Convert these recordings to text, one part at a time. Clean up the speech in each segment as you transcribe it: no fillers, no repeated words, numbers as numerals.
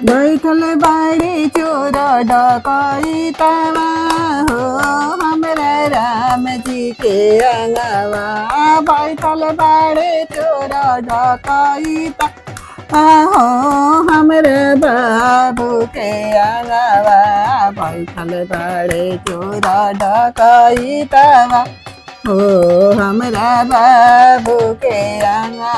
बैठल बाड़ी चोर डकैतवा हो हमरा राम जी के अंगवा। बैठल बाड़े चोर डकैता हो हमरे बाबू के अंगवा। बैठल बाड़े चोर डकैतवा हो हमरा बाबू के अंगवा।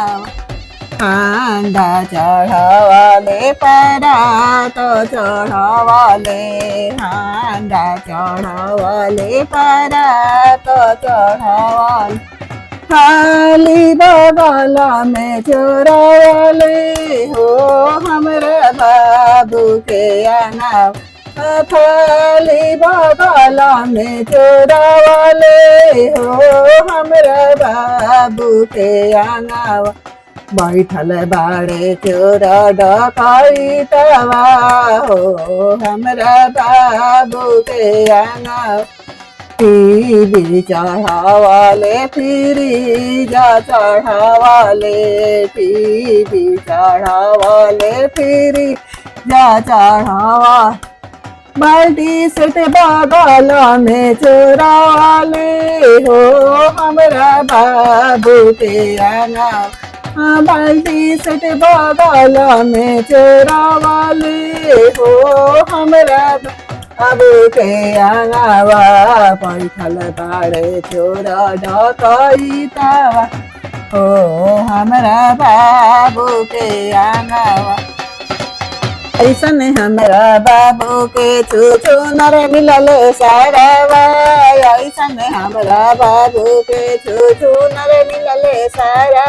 अंडा चढ़ावाले परात चढ़ावाले अंडा चढ़ावाले परात चढ़ावाले। खाली बगल में चोरावाले हो हमरे बाबू के अंगवा। खाली बगल में चोरावाले हो हमरे बाबू के अंगवा। बैठल बाड़े चोर डकैतवा हो हमरा बाबू के अंगवा। टीवी चढ़ावाले फ्रिज चढ़ावाले टीवी चढ़ावाले फ्रिज चढ़ावा। बाल्टी सेट बगल में चोरावाले हो हमरा बाबू के अंगवा। बाल्टी सेट बगल में चोरावाले हो हमरा बाबू के अंगवा। बैठल बाड़े चोर डकैतवा हो हमरा बाबू के अंगवा। ऐसन हमरा बाबू के छू नर मिलल सारावा। ऐसन हमरा बाबू के छू नर मिलल सारा।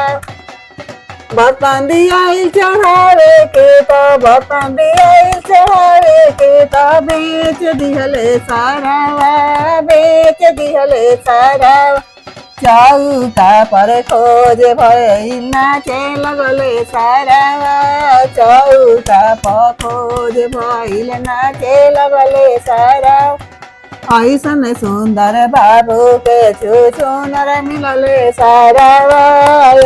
बर्तन दिया चढ़ावे के तो बर्तन दिया चढ़ावे के तो बेच दिहले सारावा बेच दिहले सारावा। चौका पर खोज भइल नाचे लगले सारावा चौका पर खोज भइल नाचे लगले सारावा। ऐसन सुंदर बाबू के छू नर मिलले सारावा।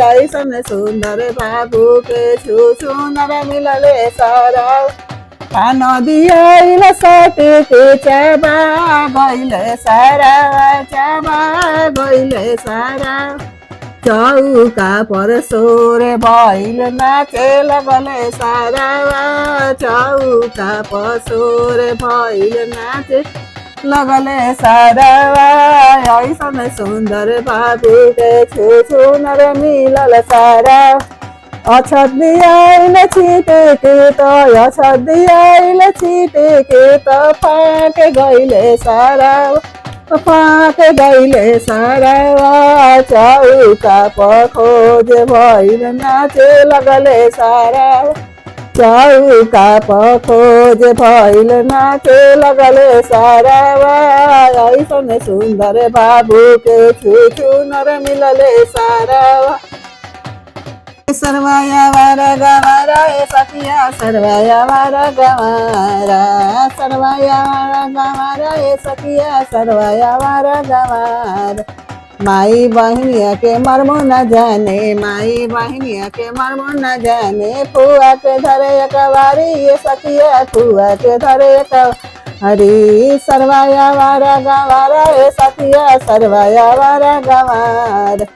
ऐसन सुंदर बाबू के छू नर मिलले सारावा। कान दियाइल सटे के चबा गइले सारावा चबा गइले सारावा। चौका पर सोर भइल नाचे लगले सारावा चौका पर सोर भइल नाचे लगले सारावा। ऐसन सुंदर बाबू के छू नर मिलल सारावा। अक्षत दियाइल छिटे के तो अक्षत दियाइल छिटे के तो फाट गइले सारावा फाट गइले सारावा। चौका पर खोज भइल नाचे लगले सारावा चौका पर खोज भइल नाचे लगले सारावा। ऐसन सुंदर बाबू के छू नर मिलले सारावा। सरवाया वारा गवारा ए सखिया सरवाया वारा गवारा सरवाया वारा गवारा ए सखिया सरवाया वारा गवारा। माई बहनिया के मर्मो न जाने माई बहनिया के मर्मो न जाने। फुआ के धरे कवारी ये सखिया फुआ के धरे हरी सरवाया वारा गवारा ए सखिया सरवाया वारा गवारा।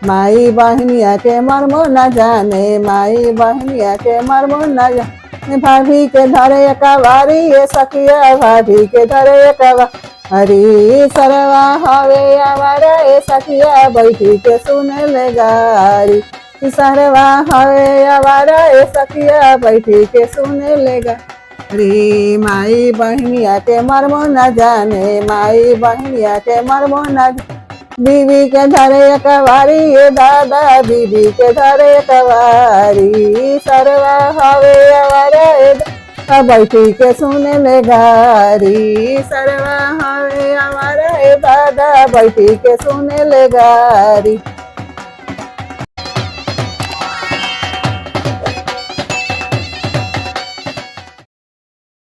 माई बहनिया के मर्मो न जाने माई बहनिया के मर्मो न जाने। भाभी के धरे कवारी ये सखिया भाभी के धरे कवारी। सरवा हवे आवारा ए सखिया बैठी के सुने ले गारी। सरवा हवे आवारा ए सखिया बैठी के सुने ले गारी। माई बहनिया के मर्मो न जाने माई बहनिया के मर्मो न जाने। बीबी के धरे कवारी ये दादा बीबी के धरे कवारी। सरवा हवे आवारा बैठी के सुने ले गारी। सरवा हवे आवारा दादा बैठी के सुने ले गारी।